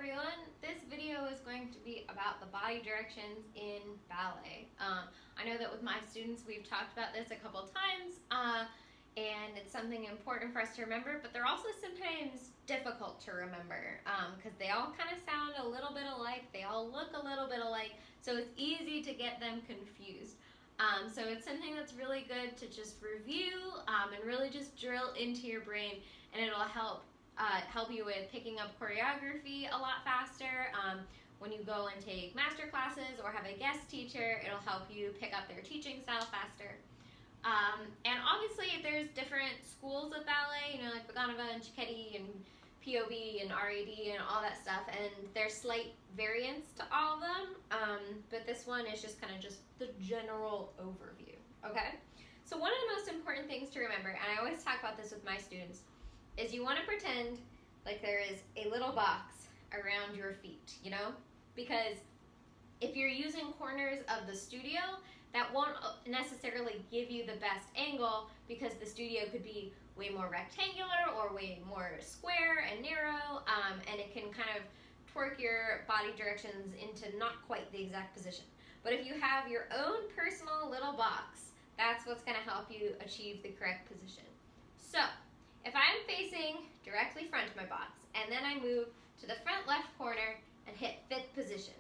everyone. This video is going to be about the body directions in ballet. I know that with my students we've talked about this a couple times and it's something important for us to remember, but they're also sometimes difficult to remember because they all kind of sound a little bit alike, they all look a little bit alike, so it's easy to get them confused. So it's something that's really good to just review and really just drill into your brain, and it'll help you with picking up choreography a lot faster. When you go and take master classes or have a guest teacher, it'll help you pick up their teaching style faster. And obviously there's different schools of ballet, you know, like Vaganova and Cicchetti and POB and RAD and all that stuff, and there's slight variance to all of them, but this one is just kind of just the general overview, okay? So one of the most important things to remember, and I always talk about this with my students, is you want to pretend like there is a little box around your feet, you know? Because if you're using corners of the studio, that won't necessarily give you the best angle because the studio could be way more rectangular or way more square and narrow, and it can kind of twerk your body directions into not quite the exact position. But if you have your own personal little box, that's what's going to help you achieve the correct position. So, if I'm facing directly front of my box, and then I move to the front left corner and hit 5th position,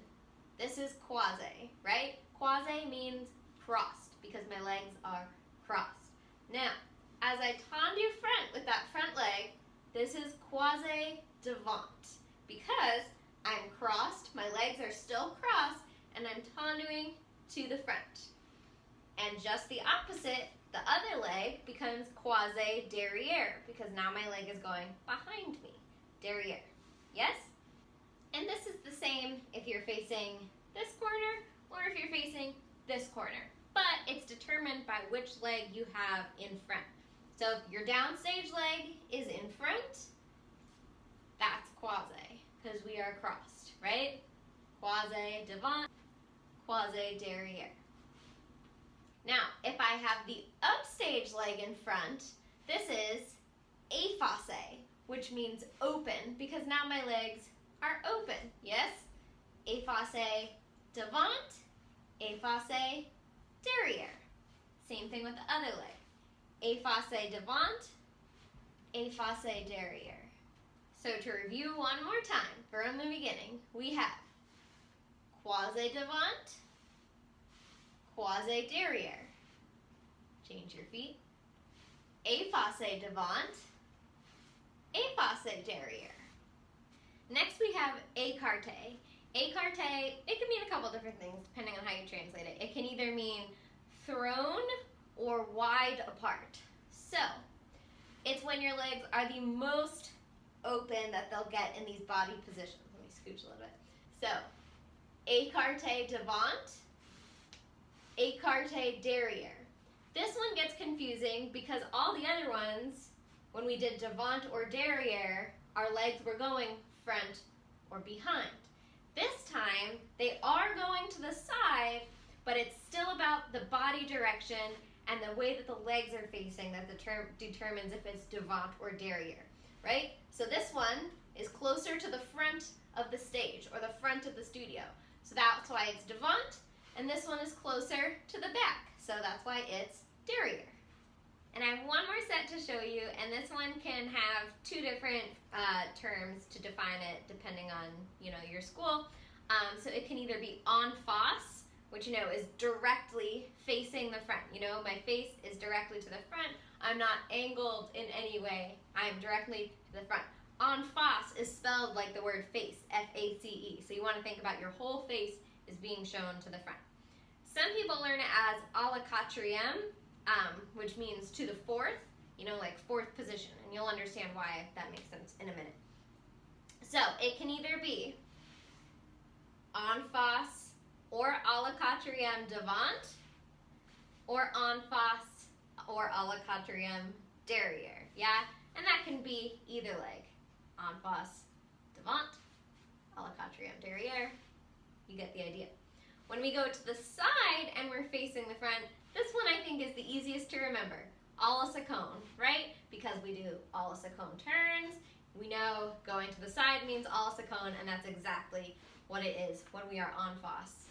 this is croisé, right? Croisé means crossed, because my legs are crossed. Now, as I tendu front with that front leg, this is Croisé Devant, because I'm crossed, my legs are still crossed, and I'm tenduing to the front. And just the opposite, the other leg becomes Croisé Derrière, because now my leg is going behind me. Derrière. Yes? And this is the same if you're facing this corner or if you're facing this corner. But it's determined by which leg you have in front. So if your downstage leg is in front, that's Croisé, because we are crossed, right? Croisé Devant, Croisé Derrière. Now, if I have the upstage leg in front, this is Effacé, which means open, because now my legs are open, yes? Effacé Devant, Effacé Derrière. Same thing with the other leg. Effacé Devant, Effacé Derrière. So to review one more time, from the beginning, we have Croisé Devant, Croisé Derrière. Change your feet. Effacé Devant, Effacé Derrière. Next we have Écarté. Écarté, it can mean a couple different things depending on how you translate it. It can either mean thrown or wide apart. So, it's when your legs are the most open that they'll get in these body positions. Let me scooch a little bit. So, Écarté Devant, Écarté Derrière. This one gets confusing because all the other ones, when we did Devant or Derrière, our legs were going front or behind. This time, they are going to the side, but it's still about the body direction and the way that the legs are facing that determines if it's Devant or Derrière, right? So this one is closer to the front of the stage or the front of the studio. So that's why it's Devant, and this one is closer to the back. So that's why it's Derrière. And I have one more set to show you, and this one can have two different terms to define it depending on, your school. So it can either be en face, which, is directly facing the front. My face is directly to the front. I'm not angled in any way. I'm directly to the front. En face is spelled like the word face, F-A-C-E. So you want to think about your whole face is being shown to the front. Some people learn it as Alla, Quatrième, which means to the fourth, like fourth position, and you'll understand why that makes sense in a minute. So it can either be en face or Alla, Quatrième Devant, or en face or Alla, Quatrième Derrière, yeah? And that can be either leg. En face Devant, Alla, Quatrième Derrière. You get the idea. When we go to the side and we're facing the front, this one I think is the easiest to remember. Alla, Seconde, right? Because we do Alla, Seconde turns we know going to the side means alla seconde, and that's exactly what it is when we are Efface.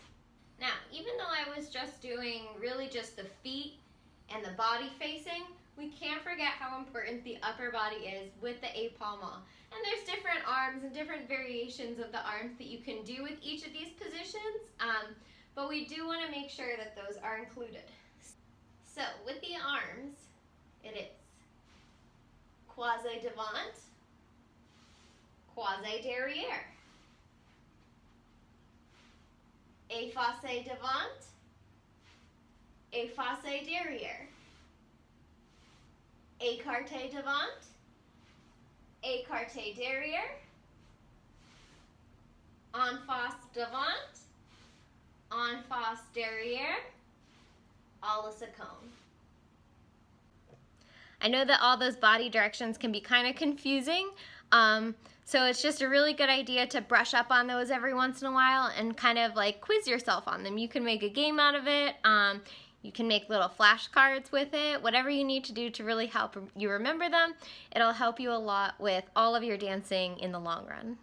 Now, even though I was just doing really just the feet and the body facing, we can't forget how important the upper body is with the épaulement. And there's different arms and different variations of the arms that you can do with each of these positions, but we do want to make sure that those are included. So with the arms, it is Croisé Devant, Croisé Derrière, Effacé Devant, Efface Derrière, Écarté Devant, Écarté Derrière, Efface Devant, Efface Derrière, alla seconde. I know that all those body directions can be kind of confusing, so it's just a really good idea to brush up on those every once in a while and kind of like quiz yourself on them. You can make a game out of it. You can make little flashcards with it, whatever you need to do to really help you remember them. It'll help you a lot with all of your dancing in the long run.